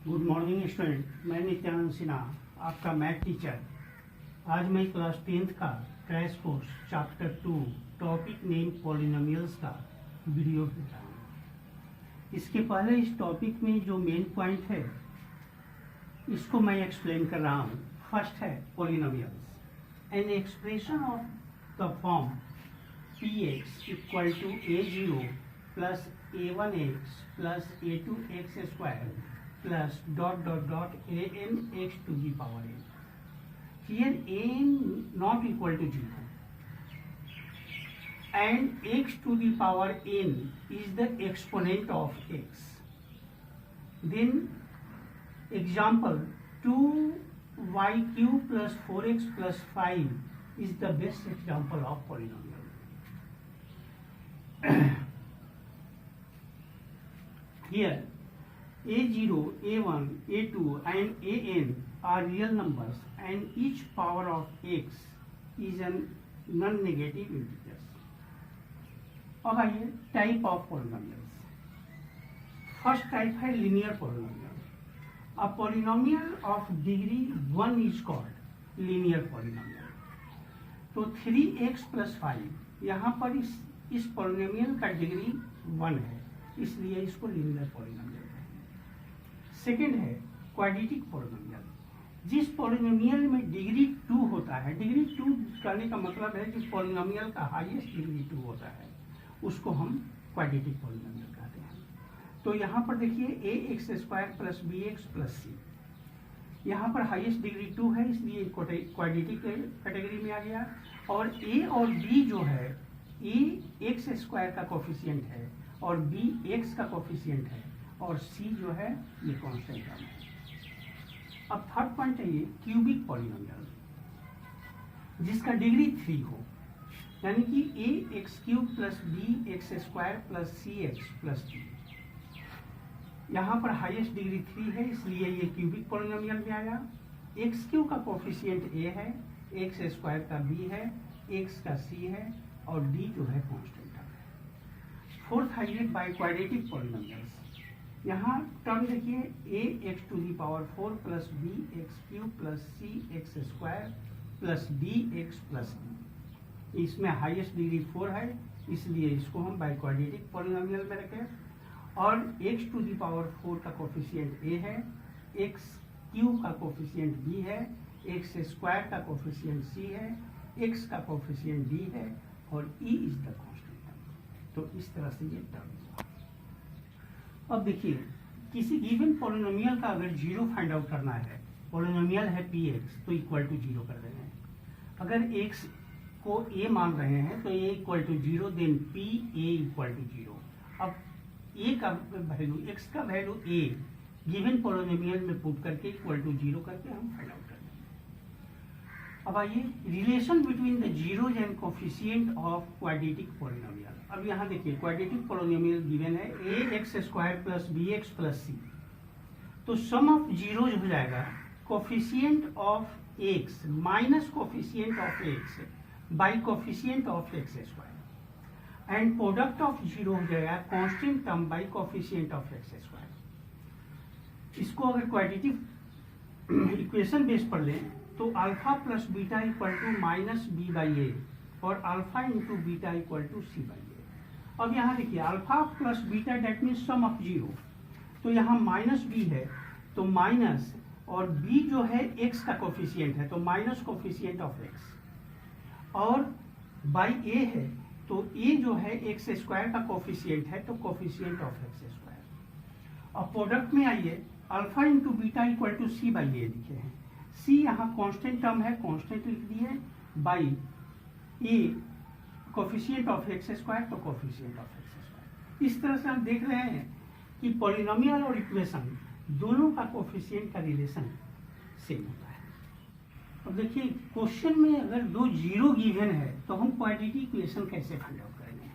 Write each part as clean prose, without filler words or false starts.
Good morning student, मैं नित्यानंद सिन्हा, आपका math teacher. आज मैं क्लास 10th का crash course chapter 2 topic name polynomials का वीडियो दे रहा हूँ। इसके पहले इस टॉपिक में जो मेन पॉइंट है इसको मैं एक्सप्लेन कर रहा हूँ। फर्स्ट है polynomials, an expression of the form px equal to a0 plus a1x plus a2x square plus dot dot dot a n x to the power n. Here a n not equal to 0 and x to the power n is the exponent of x. Then example 2y cube plus 4x plus 5 is the best example of polynomial. Here a0, a1, a2 and an are real numbers and each power of x is a non-negative integer. अब आइए type of polynomials. First type है linear polynomial. A polynomial of degree 1 is called linear polynomial. तो 3x plus 5 यहाँ पर इस polynomial का degree 1 है, इसलिए इसको लीनियर पॉलिनोमियल। सेकेंड है क्वाड्रेटिक पॉलिनोमियल। जिस पॉलिनोमियल में डिग्री 2 होता है, डिग्री 2 करने का मतलब है कि पॉलिनोमियल का हाईएस्ट डिग्री 2 होता है, उसको हम क्वाड्रेटिक पॉलिनोमियल कहते हैं। तो यहाँ पर देखिए ax स्क्वायर प्लस bx प्लस c, यहाँ पर हाईएस्ट डिग्री 2 है, इसलिए क्वाड्रेटिक कैटेगरी में आ गया। और a और b जो है, a x स्क्वायर का कोफिशिएंट है और b x का कोफिशिएंट है और c जो है ये कांस्टेंट टर्म है। अब थर्ड पॉइंट है ये क्यूबिक पॉलिनोमियल, जिसका डिग्री 3 हो, यानी कि a x cube plus b x square plus c x plus d। यहाँ पर हाईएस्ट डिग्री 3 है, इसलिए ये क्यूबिक पॉलिनोमियल में आया। x क्यूब का कोफिशिएंट a है, x स्क्वायर का b है, x का c है और d जो है कांस्टेंट टर्म है। फोर्थ है ये बाई क्वाड्रेटिक पॉलिनोमियल्स। यहाँ टर्म देखिए a x to the power 4 plus b x cube plus c x square plus d x plus d। इसमें हाईएस्ट डिग्री 4 है, इसलिए इसको हम बाई क्वाड्रेटिक पॉलिनोमियल में रखें। और x टू दी पावर 4 का कोफिशिएंट a है, x क्यूब का कोफिशिएंट b है, x स्क्वायर का कोफिशिएंट c है, x का कोफिशिएंट d है और e is the constant term. तो इस तरह से ये टर्म। अब देखिए, किसी गिवन पॉलिनोमियल का अगर जीरो फाइंड आउट करना है, पॉलिनोमियल है px तो इक्वल टू 0 कर देंगे। अगर x को a मान रहे हैं तो a equal to 0, then p a equal to 0। अब a का वैल्यू, x का वैल्यू a गिवन पॉलिनोमियल में पुट करके इक्वल टू 0 करके हम फाइंड आउट कर देंगे। अब आइए relation between the zeros and coefficient of quadratic polynomial. अब यहाँ देखिए क्वाड्रेटिक पॉलिनोमियल गिवन है ax स्क्वायर प्लस bx प्लस c। तो सम ऑफ जीरोज हो जाएगा coefficient of x minus coefficient of x by coefficient of x square and product of zero हो जाएगा constant term by coefficient of x square. इसको अगर quadratic equation base पर लें तो alpha plus beta equal to minus b by a और alpha into beta equal to c by a. अब यहाँ देखिए alpha plus beta that means sum of zero, तो यहाँ माइनस बी है तो माइनस, और बी जो है एक्स का कोफिशिएंट है तो माइनस कोफिशिएंट ऑफ एक्स, और बाई ए है तो ए जो है एक्स स्क्वायर का कोफिशिएंट है तो कोफिशिएंट ऑफ एक्स स्क्वायर। अब प्रोडक्ट में आइए, alpha into beta equal to c by a लिखे हैं। सी यहाँ कांस्टेंट टर्म है, कांस्टेंट लिख दिए, by A coefficient of x square तो कोफिशिएंट ऑफ एक्स स्क्वायर। इस तरह से हम देख रहे हैं कि पॉलिनोमियल और इक्वेशन दोनों का कोफिशिएंट का रिलेशन सेम होता है। अब देखिए क्वेश्चन में अगर दो जीरो गिवन है तो हम क्वाड्रेटिक इक्वेशन कैसे फाइंड आउट करेंगे।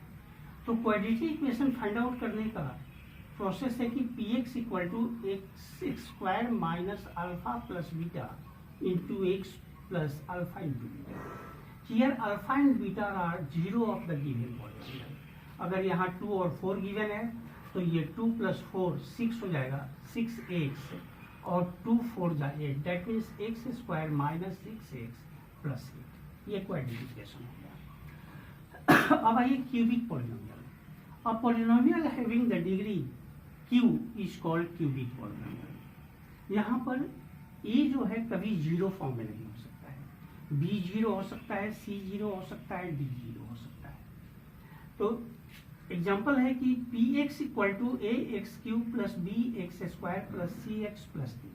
तो क्वाड्रेटिक इक्वेशन फाइंड आउट करने का प्रोसेस है कि px equal to x square minus alpha plus beta into x plus alpha into beta. Here alpha and beta are zero of the given polynomial। अगर यहाँ 2 और 4 given है तो ये 2 + 4 6 हो जाएगा, 6x और 2 4 जा 8, that means x square minus 6x plus 8, ये क्वाड्रिप्लिकेशन हो गया। अब आइए cubic polynomial. A polynomial having the degree q is called cubic polynomial. यहाँ पर a जो है कभी जीरो फॉर्म में नहीं हो सकता है, b जीरो हो सकता है, c जीरो हो सकता है, d जीरो हो सकता है। तो एग्जाम्पल है कि p x equal to a x cube plus b x square plus c x plus d.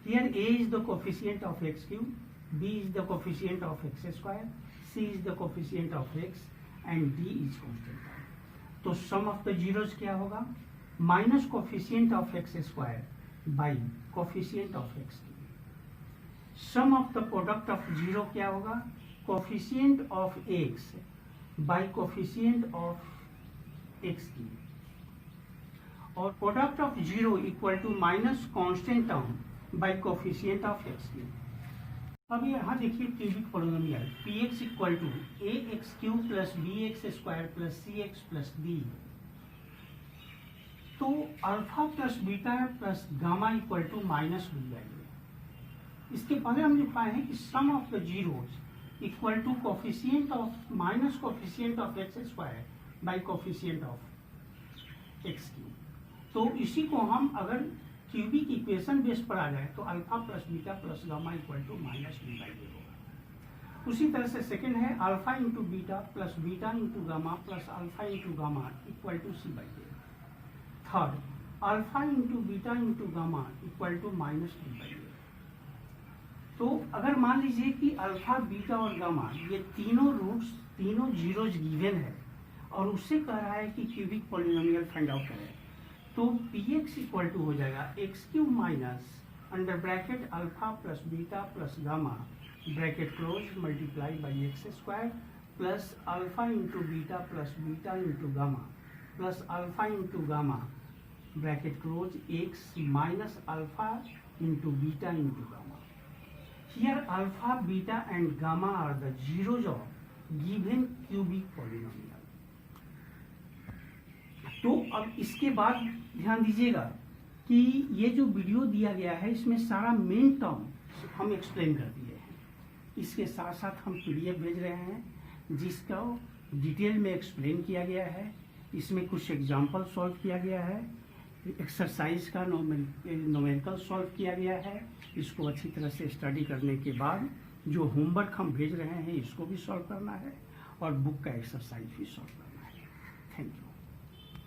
Here a is the coefficient of x cube, b is the coefficient of x square, c is the coefficient of x and d is constant. तो sum of the zeros क्या होगा? Minus coefficient of x square by coefficient of x cube. Sum of the product of zero क्या होगा? Coefficient of x by coefficient of x की, और product of zero equal to minus constant term by coefficient of x की। अब यहाँ देखिए cubic polynomial p x equal to a x cube plus b x square plus c x plus d. तो alpha plus beta plus gamma equal to minus b by a. इसके पहले हम लिख पाए हैं कि sum of the zeros equal to coefficient of minus coefficient of x square by coefficient of x cube. तो इसी को हम अगर क्यूबिक इक्वेशन बेस पर आ जाए तो alpha plus beta plus gamma equal to minus b by a होगा। उसी तरह से सेकंड है alpha into beta plus beta into gamma plus alpha into gamma equal to c by a. Third alpha into beta into gamma equal to minus b by a. तो अगर मान लीजिए कि अल्फा बीटा और gamma ये तीनों roots तीनों zeros given है और उससे कह रहा है कि क्यूबिक पॉलिनोमियल फाइंड आउट करें, तो पी एक्स इक्वल टू हो जाएगा x cube minus under bracket alpha plus beta plus gamma bracket close multiply by x square plus alpha into beta plus beta into gamma plus alpha into gamma bracket close x minus alpha into beta into gamma. Here alpha beta and gamma are the zeros of given cubic polynomial. तो अब इसके बाद ध्यान दीजिएगा कि ये जो video दिया गया है इसमें सारा मेन टर्म हम एक्सप्लेन कर दिए हैं। इसके साथ साथ हम पीडीएफ भेज रहे हैं जिसका डिटेल में एक्सप्लेन किया गया है। इसमें कुछ एग्जाम्पल सॉल्व किया गया है, एक्सरसाइज का नोमेरिकल सॉल्व किया गया है। इसको अच्छी तरह से स्टडी करने के बाद जो होमवर्क हम भेज रहे हैं इसको भी सॉल्व करना है और बुक का एक्सरसाइज भी सॉल्व करना है। Thank you.